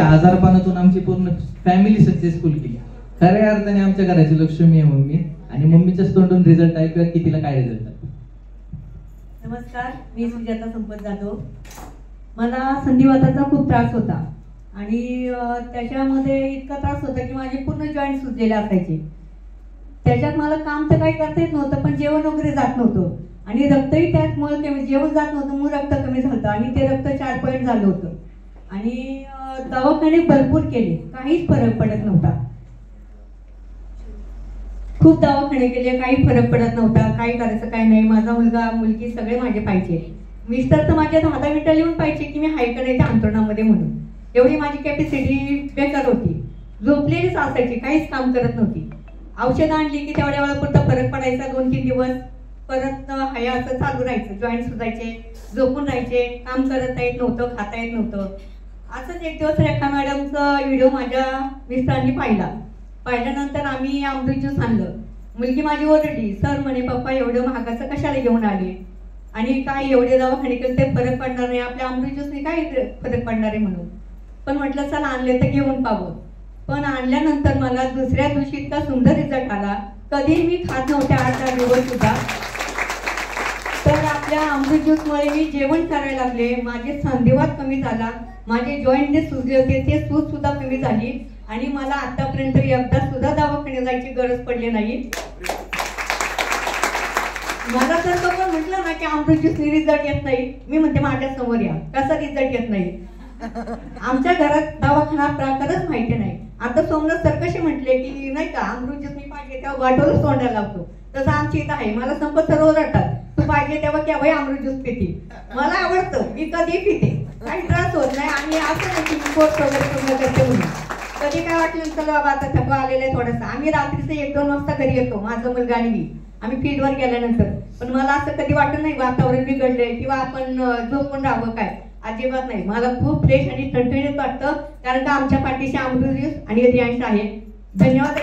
त्या आजारपणातून आमची पूर्ण फॅमिली सक्सेसफुल केली. खऱ्या अर्थाने आमच्या घराची लक्ष्मी आहे मम्मी, आणि मम्मीच्याच तोंडून रिझल्ट ऐकूया की तिला काय रिझल्ट आहे. नमस्कार, मी सुजाता संपत जाधव. मला संधिवाताचा खूप त्रास होता आणि त्याच्यामध्ये इतका त्रास होता की माझे पूर्ण जॉईंट सुजलेले असायचे. त्याच्यात मला काम तर काही करता येत नव्हतं, पण जेवण वगैरे जात नव्हतं आणि रक्तही त्यामुळे कमी, जेवण जात नव्हतं मग रक्त कमी झालं आणि ते रक्त 4 पॉईंट झालं होतं. आणि दवाखाने भरपूर केले, काहीच फरक पडत नव्हता. खूप दवाखाने केले, काही फरक पडत नव्हता. काय करायचं काय नाही. माझा मुलगा मुलगी सगळे माझे पाहिजे. मिस्टर तर माझे 10 मिनिटं लिहून पाहिजे की मी हाय का नाही त्या अंतरणामध्ये म्हणून. एवढी माझी कॅपॅसिटी बेकार होती. झोपलेलीच असायची, काहीच काम करत नव्हती. औषधं आणली की तेवढ्या वेळापुरता फरक पडायचा, 2-3 दिवस परत हाय असं चालू राहायचं. जॉईंट सुजायचे, झोपून राहायचे, काम करता येत नव्हतं, खाता येत नव्हतं. असंच एक दिवस रेखा मॅडमचा व्हिडिओ माझ्या मिस्टरांनी पाहिल्यानंतर आम्ही अमृत ज्यूस आणलं. मुलगी माझी ओरडली, सर म्हणे पप्पा एवढं महागाचं कशाला घेऊन आले आणि काय एवढे दवाखाने केले ते फरक पडणार नाही, आपल्या अमृत ज्यूसने काय फरक पडणार आहे म्हणून. पण म्हटलं चला आणले तर घेऊन पाहावं. पण आणल्यानंतर मला दुसऱ्या दिवशी इतका सुंदर रिझल्ट आला, कधी मी खात नव्हते 8 दिवस सुद्धा. तर आपल्या अमृत ज्यूसमुळे मी जेवण करायला लागले, माझे संधिवात कमी झाला, माझे जॉईंट जे सुजले होते ते सूज सुद्धा कमी झाली आणि मला आतापर्यंत एकदा सुद्धा दवाखान्यात जायची गरज पडली नाही. मला जर कोण म्हटलं ना की अमृत ज्यूसने रिझल्ट येत नाही, मी म्हणते माझ्या समोर या, कसा रिझल्ट येत नाही. आमच्या घरात दवाखाना प्रकारच माहिती नाही. आता सोमनाथ सर कसे म्हटले की नाही का अमृत ज्यूस मी पाहिजे तेव्हा वाटोलच तोंडाला लागतो, तसं आमची इथं आहे. मला संपत सर्व रडतात, तू पाहिजे तेव्हा केव्हाही अमृत ज्यूस पिते. मला आवडतं, मी कधी पिते, काही त्रास होत नाही. आणि असं नाही की मी कोर्स वगैरे पूर्ण करते म्हणून. कधी काय वाटलं चला बाबा आता थकवा आलेला आहे थोडासा, आम्ही रात्रीचं 1-2 वाजता घरी येतो, माझा मुलगा आणि मी. आम्ही फील्डवर गेल्यानंतर पण मला असं कधी वाटत नाही वातावरण बिघडलंय किंवा आपण झोपून राहावं, काय अजिबात नाही. मला खूप फ्रेश आणि ठणठणीत वाटतं, कारण का आमच्या पाठीशी अमृत ज्यूस आणि रियांश आहे. धन्यवाद.